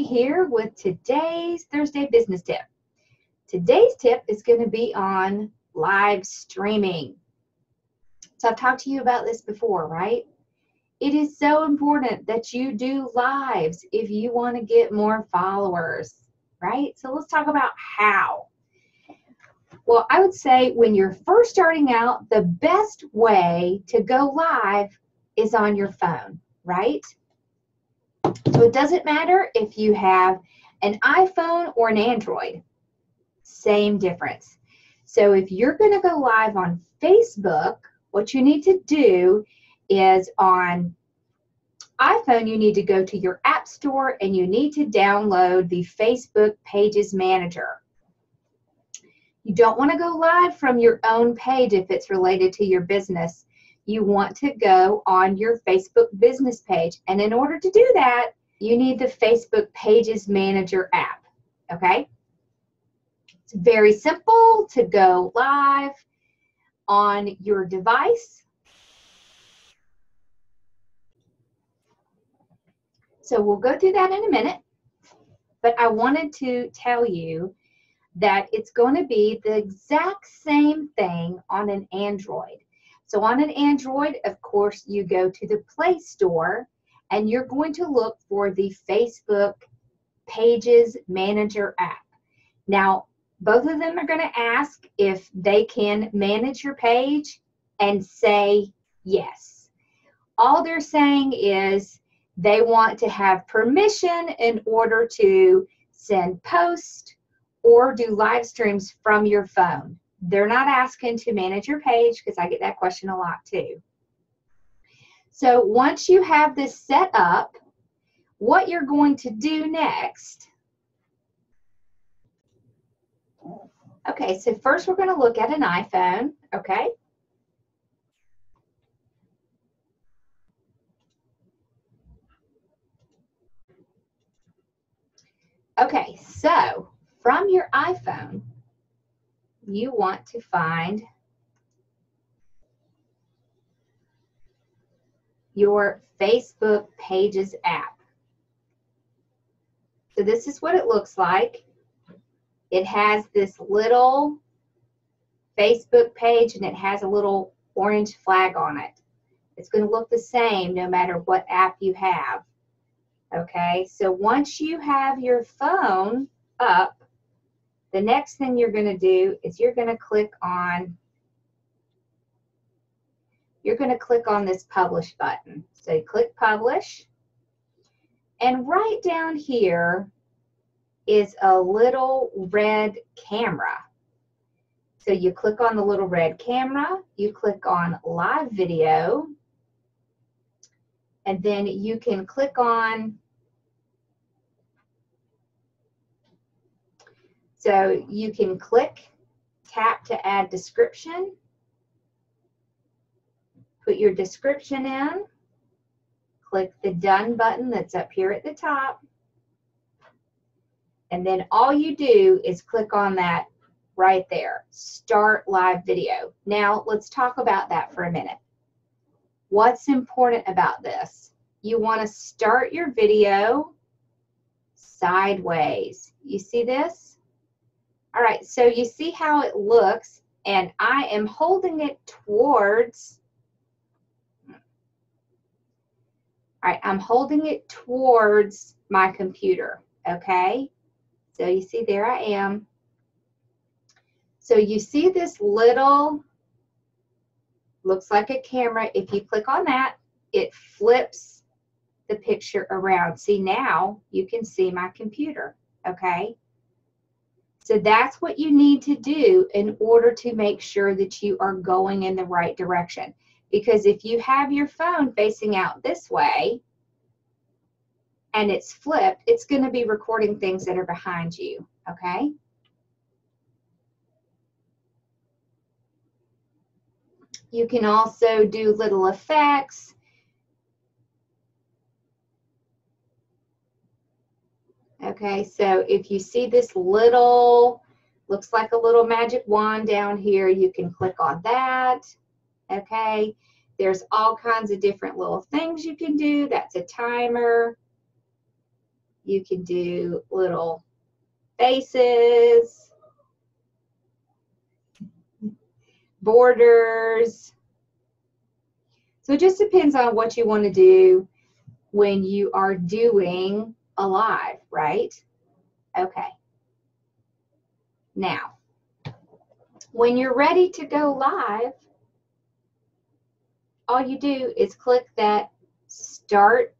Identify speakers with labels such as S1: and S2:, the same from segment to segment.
S1: Mary here with today's Thursday business tip. Today's tip is going to be on live streaming. So I've talked to you about this before, right? It is so important that you do lives if you want to get more followers, right? So let's talk about how. Well, I would say when you're first starting out, the best way to go live is on your phone, right? So it doesn't matter if you have an iPhone or an Android, same difference. So if you're going to go live on Facebook, what you need to do is on iPhone, you need to go to your app store and you need to download the Facebook Pages Manager. You don't want to go live from your own page if it's related to your business. You want to go on your Facebook business page. And in order to do that, you need the Facebook Pages Manager app, okay? It's very simple to go live on your device. So we'll go through that in a minute, but I wanted to tell you that it's going to be the exact same thing on an Android. So on an Android, of course, you go to the Play Store and you're going to look for the Facebook Pages Manager app. Now, both of them are going to ask if they can manage your page and say yes. All they're saying is they want to have permission in order to send posts or do live streams from your phone. They're not asking to manage your page, because I get that question a lot too. So once you have this set up, what you're going to do next. Okay, so first we're going to look at an iPhone, okay? Okay, so from your iPhone, you want to find your Facebook Pages app. So this is what it looks like. It has this little Facebook page and it has a little orange flag on it. It's going to look the same no matter what app you have. Okay, so once you have your phone up, the next thing you're going to do is you're going to click on this publish button. So you click publish, and right down here is a little red camera. So you click on the little red camera, you click on live video, and then you can click on, so you can tap to add description, put your description in, click the done button that's up here at the top, and then all you do is click on that right there, start live video. Now let's talk about that for a minute. What's important about this? You want to start your video sideways. You see this? All right, so you see how it looks, and I am holding it towards, all right, I'm holding it towards my computer, okay? So you see there I am. So you see this little, looks like a camera. If you click on that, it flips the picture around. See, now you can see my computer, okay? So that's what you need to do in order to make sure that you are going in the right direction. Because if you have your phone facing out this way and it's flipped, it's going to be recording things that are behind you, okay? You can also do little effects. Okay, so if you see this little, looks like a little magic wand down here, you can click on that. Okay, there's all kinds of different little things you can do. That's a timer. You can do little faces, borders. So it just depends on what you want to do when you are doing a live, right? Okay. Now, when you're ready to go live, all you do is click that Start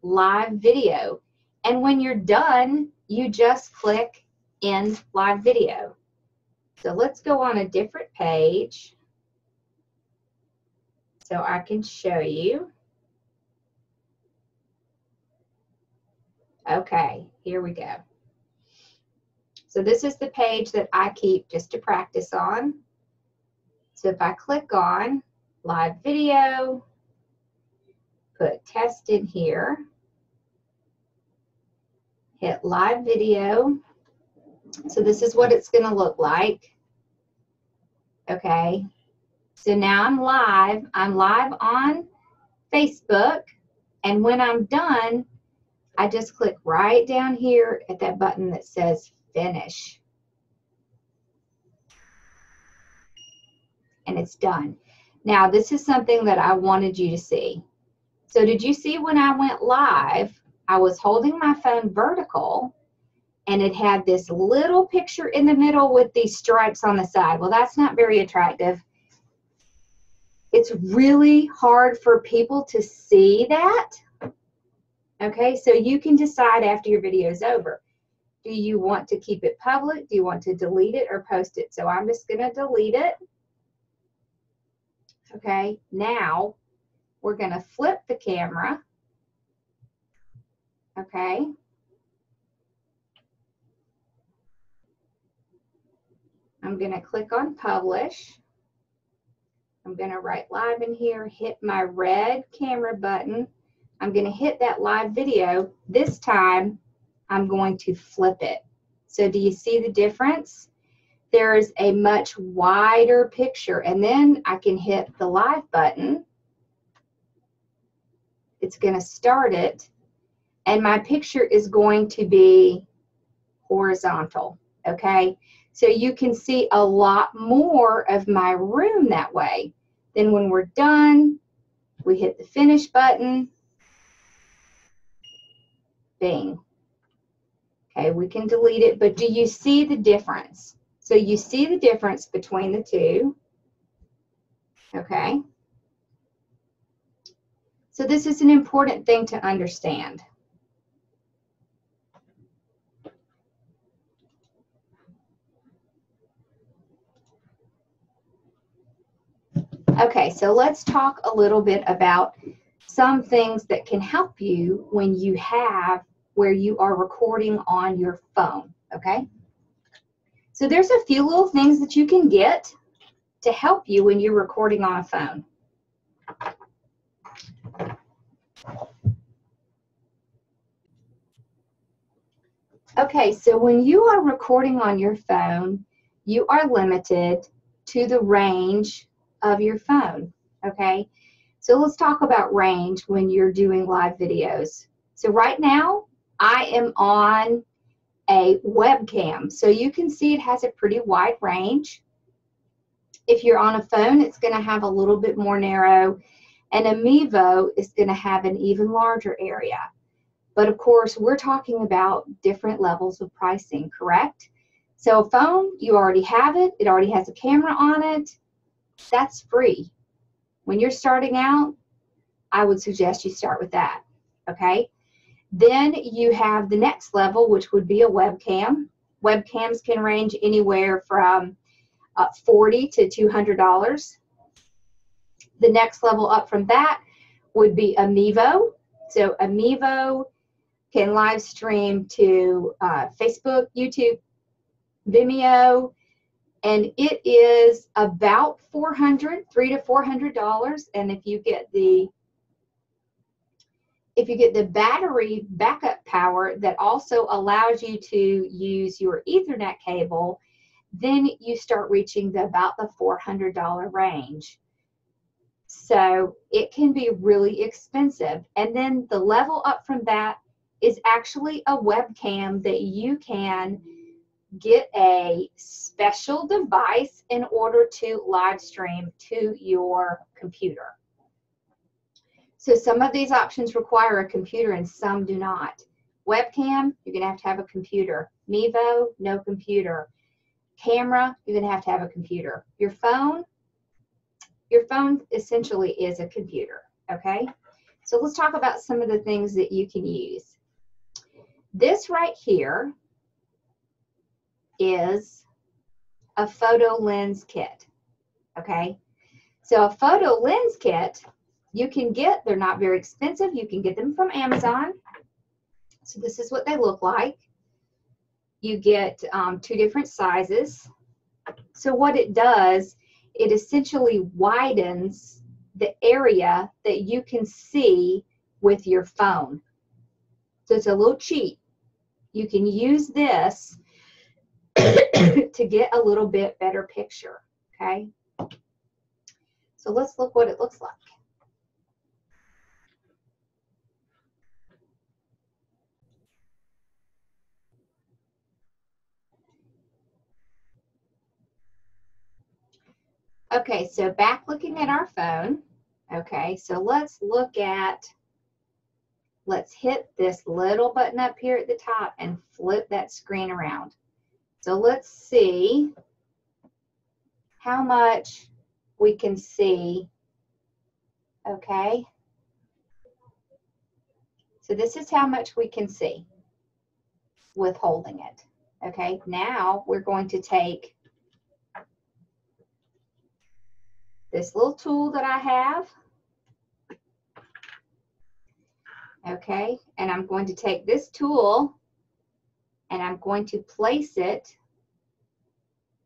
S1: Live Video. And when you're done, you just click End Live Video. So let's go on a different page so I can show you. Okay, here we go. So this is the page that I keep just to practice on. So if I click on Live Video, put Test in here, hit Live Video. So this is what it's going to look like. Okay, so now I'm live. I'm live on Facebook, and when I'm done, I just click right down here at that button that says Finish. And it's done. Now, this is something that I wanted you to see. So did you see when I went live, I was holding my phone vertical, and it had this little picture in the middle with these stripes on the side. Well, that's not very attractive. It's really hard for people to see that. Okay, so you can decide after your video is over. Do you want to keep it public? Do you want to delete it or post it? So I'm just going to delete it. Okay, now we're going to flip the camera. Okay. I'm going to click on Publish. I'm going to write live in here, hit my red camera button. I'm going to hit that live video. This time, I'm going to flip it. So do you see the difference? There's a much wider picture, and then I can hit the live button. It's going to start it, and my picture is going to be horizontal, okay? So you can see a lot more of my room that way. Then when we're done, we hit the Finish button. Bing. Okay, we can delete it, but do you see the difference? So you see the difference between the two. Okay. So this is an important thing to understand. Okay, so let's talk a little bit about some things that can help you when you have where you are recording on your phone, okay? So there's a few little things that you can get to help you when you're recording on a phone. Okay, so when you are recording on your phone, you are limited to the range of your phone, okay? So let's talk about range when you're doing live videos. So right now, I am on a webcam, so you can see it has a pretty wide range. If you're on a phone, it's going to have a little bit more narrow, and a Mevo is going to have an even larger area. But of course, we're talking about different levels of pricing, correct? So a phone, you already have it. It already has a camera on it. That's free. When you're starting out, I would suggest you start with that, okay? Then you have the next level, which would be a webcam. Webcams can range anywhere from $40 to $200. The next level up from that would be a Mevo. So a Mevo can live stream to Facebook, YouTube, Vimeo, and it is about $300 to $400. And if you get the battery backup power that also allows you to use your Ethernet cable, then you start reaching about the $400 range. So it can be really expensive. And then the level up from that is actually a webcam that you can get a special device in order to live stream to your computer. So some of these options require a computer and some do not. Webcam, you're going to have a computer. Mevo, no computer. Camera, you're going to have a computer. Your phone essentially is a computer, okay? So let's talk about some of the things that you can use. This right here is a photo lens kit, okay? So a photo lens kit you can get, they're not very expensive. You can get them from Amazon. So this is what they look like. You get 2 different sizes. So what it does, it essentially widens the area that you can see with your phone. So it's a little cheat. You can use this to get a little bit better picture, okay? So let's look what it looks like. Okay, so back looking at our phone, okay, so let's hit this little button up here at the top and flip that screen around. So let's see how much we can see, okay? So this is how much we can see with holding it, okay? Now we're going to take this little tool that I have, okay, and I'm going to take this tool and I'm going to place it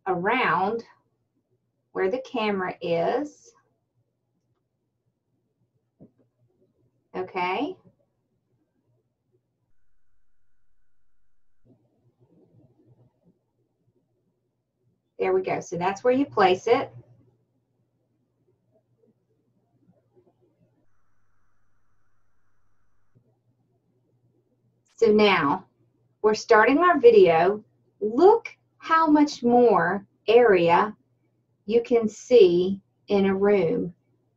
S1: around where the camera is, okay. There we go. So that's where you place it. So now we're starting our video. Look how much more area you can see in a room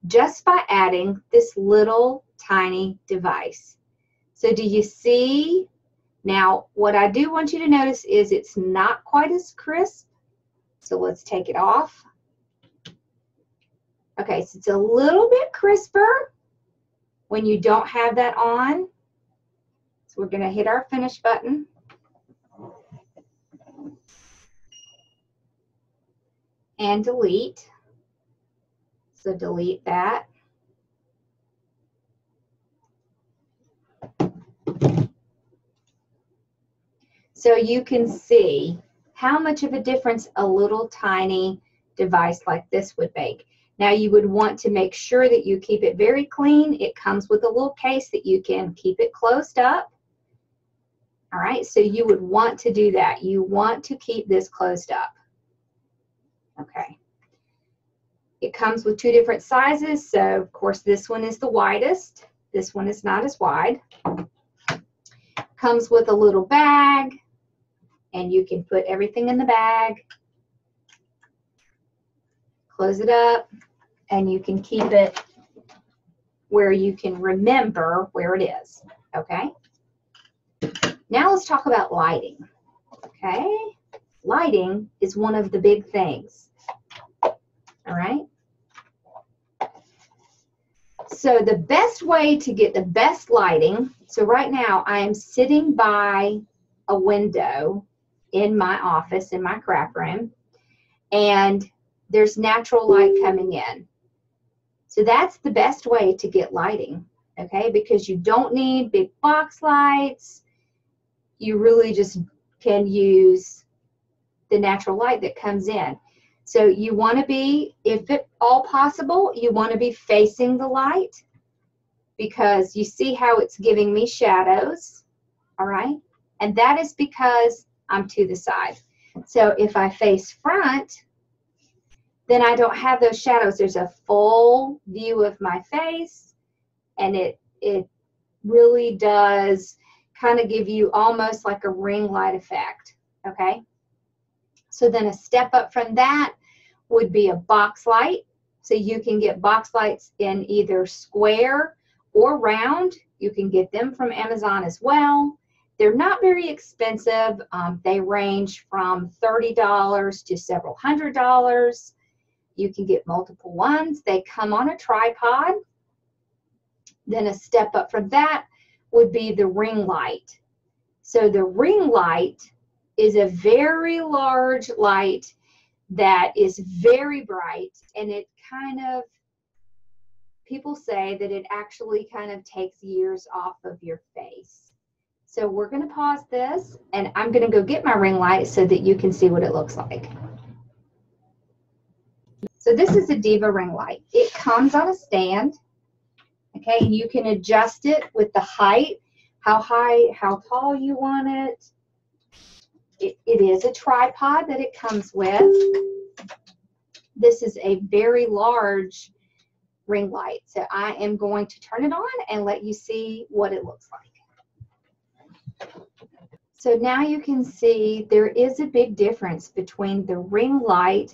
S1: just by adding this little tiny device. So do you see? Now, what I do want you to notice is it's not quite as crisp. So let's take it off. Okay, so it's a little bit crisper when you don't have that on. So we're going to hit our finish button. And delete. So delete that. So you can see how much of a difference a little tiny device like this would make. Now you would want to make sure that you keep it very clean. It comes with a little case that you can keep it closed up. All right, so you would want to do that. You want to keep this closed up. Okay. It comes with 2 different sizes. So of course this one is the widest. This one is not as wide. Comes with a little bag. And you can put everything in the bag, close it up, and you can keep it where you can remember where it is, okay? Now let's talk about lighting, okay? Lighting is one of the big things, all right? So the best way to get the best lighting, so right now I am sitting by a window in my office, in my craft room, and there's natural light coming in. So that's the best way to get lighting, okay? Because you don't need big box lights. You really just can use the natural light that comes in. So you want to be, if at all possible, you want to be facing the light because you see how it's giving me shadows, all right? And that is because I'm to the side. So if I face front, then I don't have those shadows. There's a full view of my face, and it really does kind of give you almost like a ring light effect, okay? So then a step up from that would be a box light. So you can get box lights in either square or round. You can get them from Amazon as well. They're not very expensive. They range from $30 to several $100s. You can get multiple ones. They come on a tripod. Then a step up from that would be the ring light. So the ring light is a very large light that is very bright, and it kind of, people say that it actually kind of takes years off of your face. So we're going to pause this, and I'm going to go get my ring light so that you can see what it looks like. So this is a Diva ring light. It comes on a stand, okay, and you can adjust it with the height, how high, how tall you want it. It is a tripod that it comes with. This is a very large ring light. So I am going to turn it on and let you see what it looks like. So now you can see there is a big difference between the ring light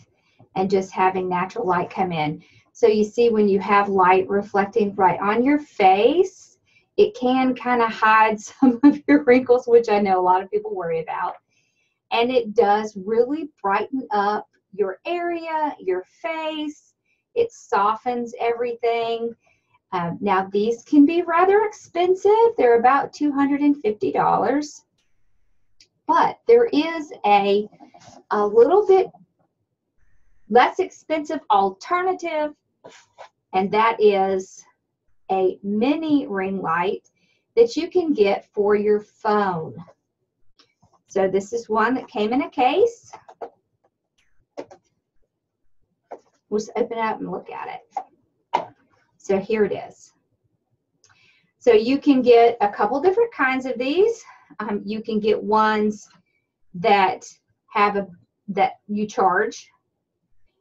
S1: and just having natural light come in. So you see when you have light reflecting right on your face, it can kind of hide some of your wrinkles, which I know a lot of people worry about. And it does really brighten up your area, your face. It softens everything. Now these can be rather expensive. They're about $250. But there is a little bit less expensive alternative, and that is a mini ring light that you can get for your phone. So this is one that came in a case. We'll just open it up and look at it. So here it is. So you can get a couple different kinds of these. You can get ones that have that you charge,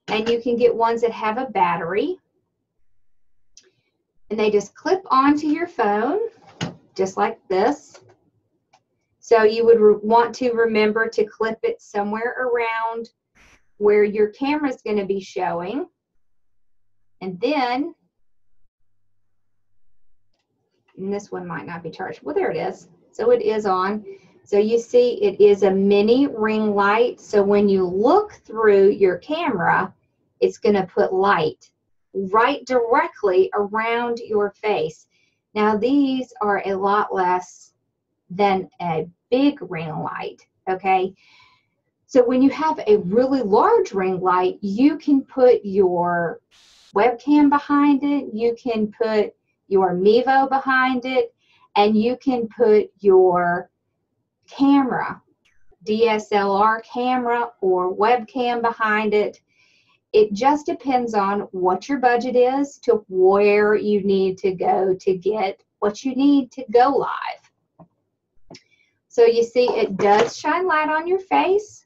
S1: and you can get ones that have a battery, and they just clip onto your phone just like this. So you would want to remember to clip it somewhere around where your camera is going to be showing, and then, and this one might not be charged. Well, there it is. So it is on. So you see it is a mini ring light. So when you look through your camera, it's going to put light right directly around your face. Now these are a lot less than a big ring light, okay? So when you have a really large ring light, you can put your webcam behind it, you can put your Mevo behind it, and you can put your camera, DSLR camera or webcam behind it. It just depends on what your budget is to where you need to go to get what you need to go live. So you see it does shine light on your face,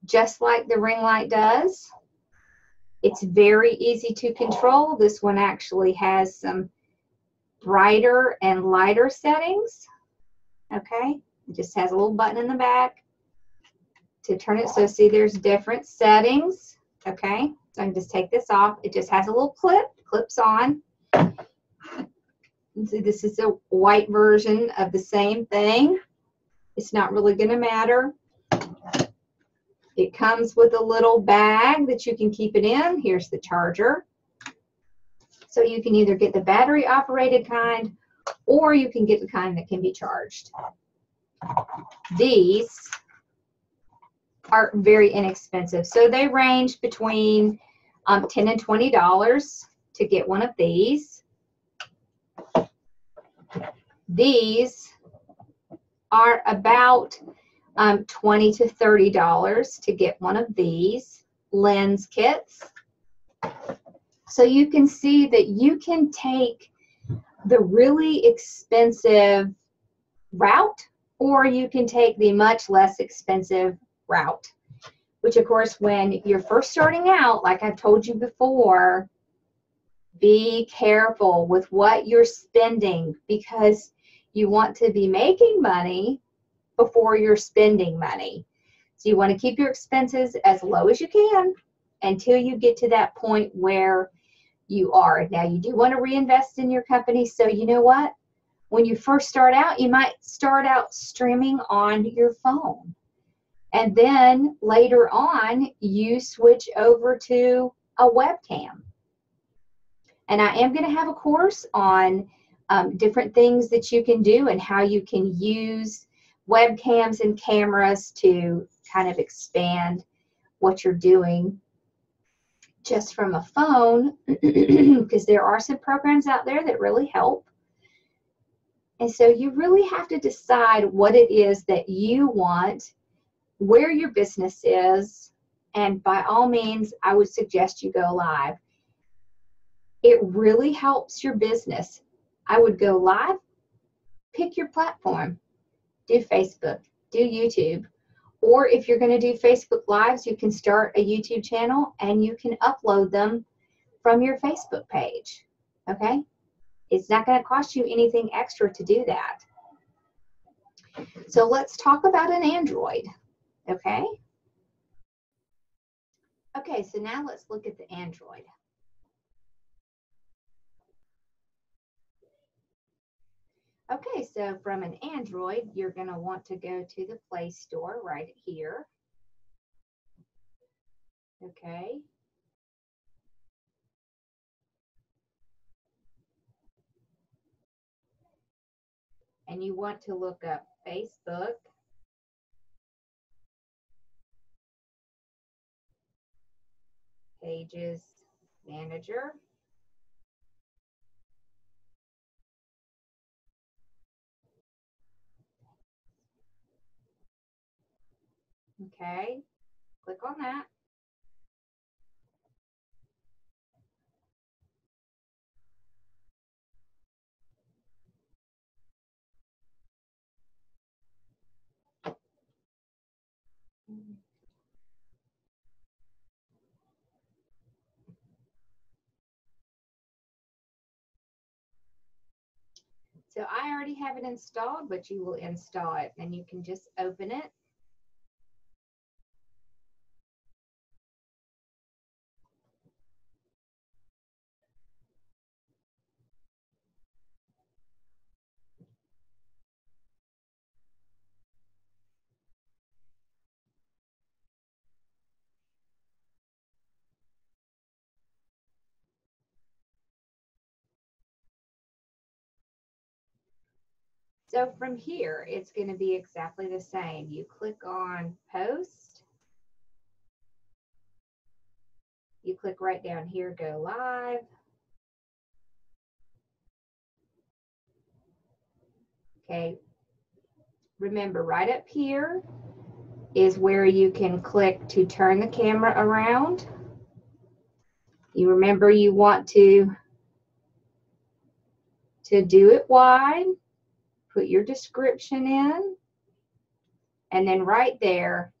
S1: just like the ring light does. It's very easy to control. This one actually has some brighter and lighter settings. Okay, it just has a little button in the back to turn it. So see there's different settings. Okay, so I can just take this off. It just has a little clips on. See, this is a white version of the same thing. It's not really going to matter. It comes with a little bag that you can keep it in. Here's the charger. So you can either get the battery operated kind, or you can get the kind that can be charged. These are very inexpensive. So they range between $10 and $20 to get one of these. These are about $20 to $30 to get one of these lens kits. So you can see that you can take the really expensive route, or you can take the much less expensive route, which of course when you're first starting out, like I've told you before, be careful with what you're spending, because You want to be making money before you're spending money. So you want to keep your expenses as low as you can until you get to that point where you are. Now, you do want to reinvest in your company. So you know what? When you first start out, you might start out streaming on your phone. And then later on, you switch over to a webcam. And I am going to have a course on different things that you can do and how you can use webcams and cameras to kind of expand what you're doing just from a phone, because there are some programs out there that really help. And so you really have to decide what it is that you want, where your business is, and by all means, I would suggest you go live. It really helps your business. I would go live, pick your platform, do Facebook, do YouTube, or if you're going to do Facebook Lives, you can start a YouTube channel and you can upload them from your Facebook page, okay? It's not going to cost you anything extra to do that. So let's talk about an Android, okay? Okay, so now let's look at the Android. Okay, so from an Android, you're going to want to go to the Play Store right here. Okay. And you want to look up Facebook. Pages Manager. Okay, click on that. So I already have it installed, but you will install it and you can just open it. So from here, it's going to be exactly the same. You click on Post. You click right down here, Go Live. Okay. Remember, right up here is where you can click to turn the camera around. You remember you want to do it wide, put your description in, and then right there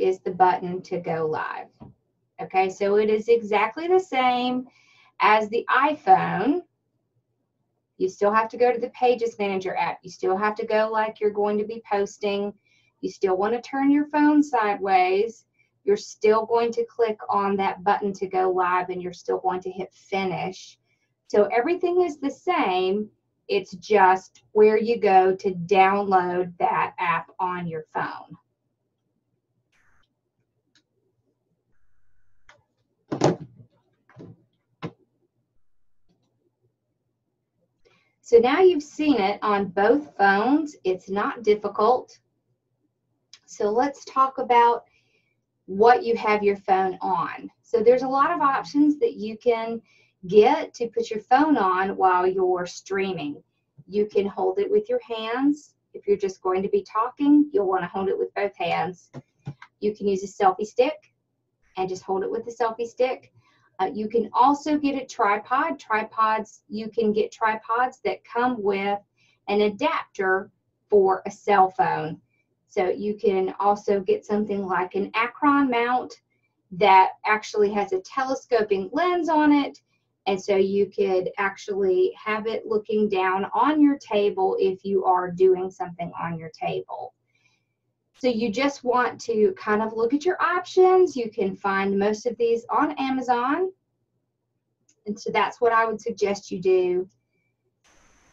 S1: is the button to go live. Okay, so it is exactly the same as the iPhone. You still have to go to the Pages Manager app. You still have to go like you're going to be posting. You still want to turn your phone sideways. You're still going to click on that button to go live, and you're still going to hit finish. So everything is the same. It's just where you go to download that app on your phone. So now you've seen it on both phones. It's not difficult. So let's talk about what you have your phone on. So there's a lot of options that you can get to put your phone on while you're streaming. You can hold it with your hands. If you're just going to be talking, you'll want to hold it with both hands. You can use a selfie stick and just hold it with the selfie stick. You can also get a tripod. You can get tripods that come with an adapter for a cell phone. So you can also get something like an Acron mount that actually has a telescoping lens on it, And so you could actually have it looking down on your table if you are doing something on your table. So you just want to kind of look at your options. You can find most of these on Amazon. And so that's what I would suggest you do.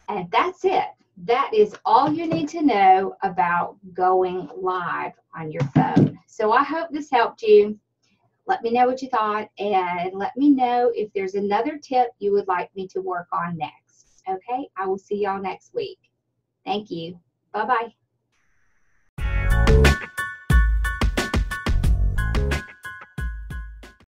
S1: And that's it. That is all you need to know about going live on your phone. So I hope this helped you. Let me know what you thought, and let me know if there's another tip you would like me to work on next. Okay, I will see y'all next week. Thank you. Bye-bye.